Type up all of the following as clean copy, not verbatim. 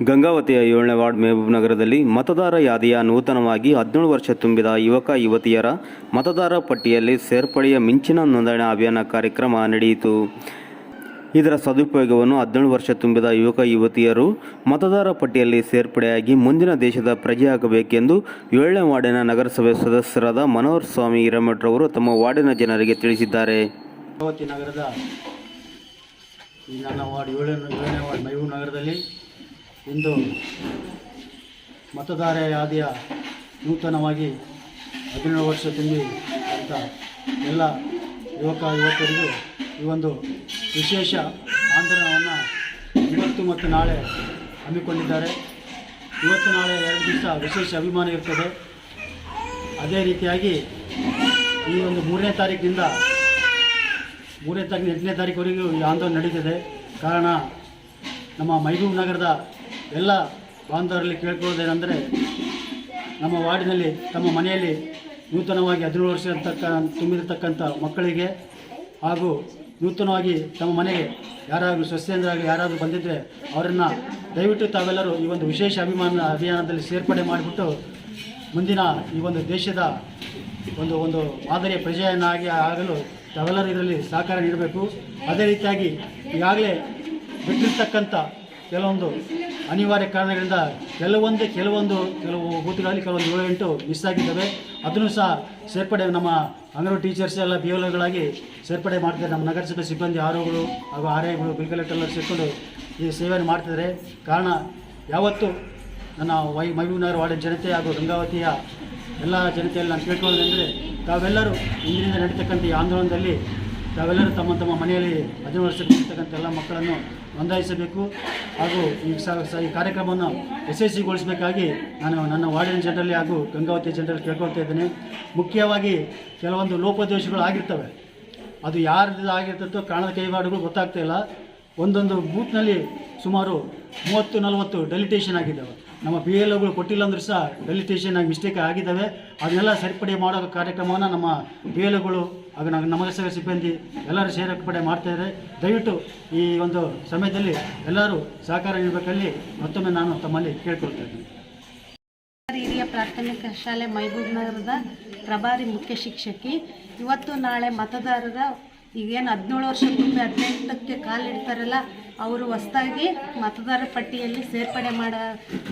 ಗಂಗಾವತಿಯ 7ನೇ ward Mehboob ನಗರದಲ್ಲಿ ಮತದಾರ ಯಾದಿಯ ನೂತನವಾಗಿ 17 ವರ್ಷ ತುಂಬಿದ ಯುವಕ ಯುವತಿಯರ ಮತದಾರ ಪಟ್ಟಿಯಲ್ಲಿ ಸೇರ್ಪಡೆಯ ಮಿಂಚಿನ ನೋಂದಣಿ ಅಭಿಯಾನ ಕಾರ್ಯಕ್ರಮ ನಡೆಯಿತು. ಇದರ ಸದುಪಯೋಗವನ್ನು 17 ವರ್ಷ ತುಂಬಿದ ಯುವಕ ಯುವತಿಯರು ಮತದಾರ ಪಟ್ಟಿಯಲ್ಲಿ ಸೇರ್ಪಡೆಯಾಗಿ ಮುಂದಿನ ದೇಶದ ಪ್ರಜೆಯಾಗಬೇಕೆಂದು 7ನೇ ವಾರ್ಡಿನ ನಗರಸಭೆ ಸದಸ್ಯರಾದ ಮನೋಹರ್ ಸ್ವಾಮಿ ಹಿರೇಮಠರವರು ತಮ್ಮ ವಾರ್ಡಿನ ಜನರಿಗೆ ತಿಳಿಸಿದ್ದಾರೆ. ಗಂಗಾವತಿ ನಗರದ ನನ್ನ ವಾರ್ಡ್ 7ನೇ ವಾರ್ಡ್ ಮೆಹಬೂಬ್ ನಗರದಲ್ಲಿ ಇಂದು ಮತದಾರ ಯಾದಿಯ ನೂತನವಾಗಿ 17 ವರ್ಷ ತುಂಬಿ ಅಂತ ಎಲ್ಲ ಯುವಕ ಯುವತಿಯರಿಗೂ ಈ ಒಂದು ವಿಶೇಷ ಆಂದೋಲನವನ್ನು ಇವತ್ತು ಮತ್ತು ನಾಳೆ ಹಮ್ಮಿಕೊಂಡಿದ್ದಾರೆ. ಇವತ್ತು ನಾಳೆ 2 ದಿವಸ ವಿಶೇಷ ಅಭಿಮಾನ ಇರ್ತದೆ. ಅದೇ ರೀತಿಯಾಗಿ ಈ ಒಂದು 3ನೇ ತಾರೀಕಿನಿಂದ 8ನೇ ತಾರೀಕುವರೆಗೂ ಈ ಆಂದೋಲನ ನಡೀತಿದೆ. ಕಾರಣ ನಮ್ಮ ಮೆಹಬೂಬ್ ನಗರದ ಎಲ್ಲ ಬಾಂಧವರಲ್ಲಿ ಕೇಳ್ಕೊಳ್ಳೋದೇನೆಂದರೆ, ನಮ್ಮ ವಾರ್ಡಿನಲ್ಲಿ ತಮ್ಮ ಮನೆಯಲ್ಲಿ ನೂತನವಾಗಿ 17 ವರ್ಷ ತುಂಬಿರತಕ್ಕಂಥ ಮಕ್ಕಳಿಗೆ ಹಾಗೂ ನೂತನವಾಗಿ ತಮ್ಮ ಮನೆಗೆ ಯಾರಾದರೂ ಸ್ವಸ್ಥೇಂದ್ರಾಗಿ ಯಾರಾದರೂ ಬಂದಿದ್ದರೆ ಅವರನ್ನು ದಯವಿಟ್ಟು ತಾವೆಲ್ಲರೂ ಈ ಒಂದು ವಿಶೇಷ ಅಭಿಯಾನದಲ್ಲಿ ಸೇರ್ಪಡೆ ಮಾಡಿಬಿಟ್ಟು ಮುಂದಿನ ಈ ಒಂದು ದೇಶದ ಒಂದು ಮಾದರಿಯ ಪ್ರಜೆಯನ್ನಾಗಿ ಆಗಲು ತಾವೆಲ್ಲರೂ ಇದರಲ್ಲಿ ಸಹಕಾರ ನೀಡಬೇಕು. ಅದೇ ರೀತಿಯಾಗಿ ಈಗಾಗಲೇ ಬಿಟ್ಟಿರ್ತಕ್ಕಂಥ ಕೆಲವೊಂದು ಅನಿವಾರ್ಯ ಕಾರಣಗಳಿಂದ ಕೆಲವು ಬೂತ್ಗಳಲ್ಲಿ ಕೆಲವೊಂದು 7-8 ಮಿಸ್ ಆಗಿದ್ದಾವೆ. ಅದನ್ನು ಸಹ ಸೇರ್ಪಡೆ ನಮ್ಮ ಅಂಗನವಾಡಿ ಟೀಚರ್ಸ್ ಎಲ್ಲ ಬಿಎಲ್ಒಗಳಾಗಿ ಸೇರ್ಪಡೆ ಮಾಡ್ತಿದ್ದಾರೆ. ನಮ್ಮ ನಗರಸಭೆ ಸಿಬ್ಬಂದಿ ಆರ್ಒಗಳು ಹಾಗೂ ಆರ್ಐಗಳು ಬಿಲ್ ಕಲೆಕ್ಟರ್ ಎಲ್ಲ ಸೇರಿಕೊಂಡು ಈ ಸೇವೆಯನ್ನು ಮಾಡ್ತಿದ್ದಾರೆ. ಕಾರಣ ಯಾವತ್ತು ನನ್ನ ಮೆಹಬೂಬ್ ನಗರ ವಾರ್ಡಿನ ಜನತೆ ಹಾಗೂ ಗಂಗಾವತಿಯ ಎಲ್ಲ ಜನತೆಯಲ್ಲಿ ನಾನು ಕೇಳ್ಕೊಳ್ಳೋದಂದರೆ, ತಾವೆಲ್ಲರೂ ಇಂದಿನಿಂದ ನಡೀತಕ್ಕಂಥ ಈ ಆಂದೋಲನದಲ್ಲಿ ತಾವೆಲ್ಲರೂ ತಮ್ಮ ಮನೆಯಲ್ಲಿ 17 ವರ್ಷಕ್ಕೆ ಇರ್ತಕ್ಕಂಥ ಎಲ್ಲ ಮಕ್ಕಳನ್ನು ನೋಂದಾಯಿಸಬೇಕು ಹಾಗೂ ಈ ಕಾರ್ಯಕ್ರಮವನ್ನು ಯಶಸ್ವಿಗೊಳಿಸಬೇಕಾಗಿ ನಾನು ನನ್ನ ವಾರ್ಡಿನ ಜನರಲ್ಲಿ ಹಾಗೂ ಗಂಗಾವತಿ ಜನರಲ್ಲಿ ಕೇಳ್ಕೊಳ್ತಾ ಇದ್ದೇನೆ. ಮುಖ್ಯವಾಗಿ ಕೆಲವೊಂದು ಲೋಪದೋಷಗಳು ಆಗಿರ್ತವೆ. ಅದು ಯಾರ್ದು ಆಗಿರ್ತದೋ ಕಾಣದ ಕೈವಾಡುಗಳು ಗೊತ್ತಾಗ್ತಾ ಇಲ್ಲ. ಒಂದೊಂದು ಬೂತ್ನಲ್ಲಿ ಸುಮಾರು 30-40 ಡೆಲಿಟೇಷನ್ ಆಗಿದ್ದಾವೆ. ನಮ್ಮ ಬಿಎಲ್ಒಗಳು ಕೊಟ್ಟಿಲ್ಲ ಅಂದರೂ ಸಹ ಡೆಲಿಟೇಷನ್ ಆಗಿ ಮಿಸ್ಟೇಕ್ ಆಗಿದ್ದಾವೆ. ಅದನ್ನೆಲ್ಲ ಸರಿಪಡಿ ಮಾಡೋ ಕಾರ್ಯಕ್ರಮವನ್ನು ನಮ್ಮ ಬಿಎಲ್ಒಗಳು ಹಾಗೂ ನಮ್ಮ ನಗರಸಭೆ ಸಿಬ್ಬಂದಿ ಎಲ್ಲರೂ ಸೇರ್ಪಡೆ ಮಾಡ್ತಾಯಿದ್ದಾರೆ. ದಯವಿಟ್ಟು ಈ ಒಂದು ಸಮಯದಲ್ಲಿ ಎಲ್ಲರೂ ಸಹಕಾರ ನೀಡಬೇಕಲ್ಲಿ ಮತ್ತೊಮ್ಮೆ ನಾನು ತಮ್ಮಲ್ಲಿ ಕೇಳ್ಕೊಳ್ತಾ ಇದ್ದೀನಿ. ಹಿರಿಯ ಪ್ರಾಥಮಿಕ ಶಾಲೆ ಮೆಹಬೂಬ್ ನಗರದ ಪ್ರಭಾರಿ ಮುಖ್ಯ ಶಿಕ್ಷಕಿ. ಇವತ್ತು ನಾಳೆ ಮತದಾರರ ಈಗೇನು 17 ವರ್ಷ ತುಂಬಿ 18ಕ್ಕೆ ಕಾಲಿಡ್ತಾರಲ್ಲ, ಅವರು ಹೊಸದಾಗಿ ಮತದಾರ ಪಟ್ಟಿಯಲ್ಲಿ ಸೇರ್ಪಡೆ ಮಾಡೋ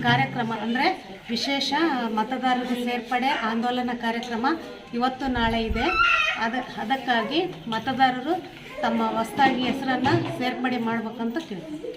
ಕಾರ್ಯಕ್ರಮ ಅಂದರೆ ವಿಶೇಷ ಮತದಾರರ ಸೇರ್ಪಡೆ ಆಂದೋಲನ ಕಾರ್ಯಕ್ರಮ ಇವತ್ತು ನಾಳೆ ಇದೆ. ಅದಕ್ಕಾಗಿ ಮತದಾರರು ತಮ್ಮ ಹೊಸದಾಗಿ ಹೆಸರನ್ನು ಸೇರ್ಪಡೆ ಮಾಡಬೇಕಂತ ಕೇಳ್ತೀನಿ.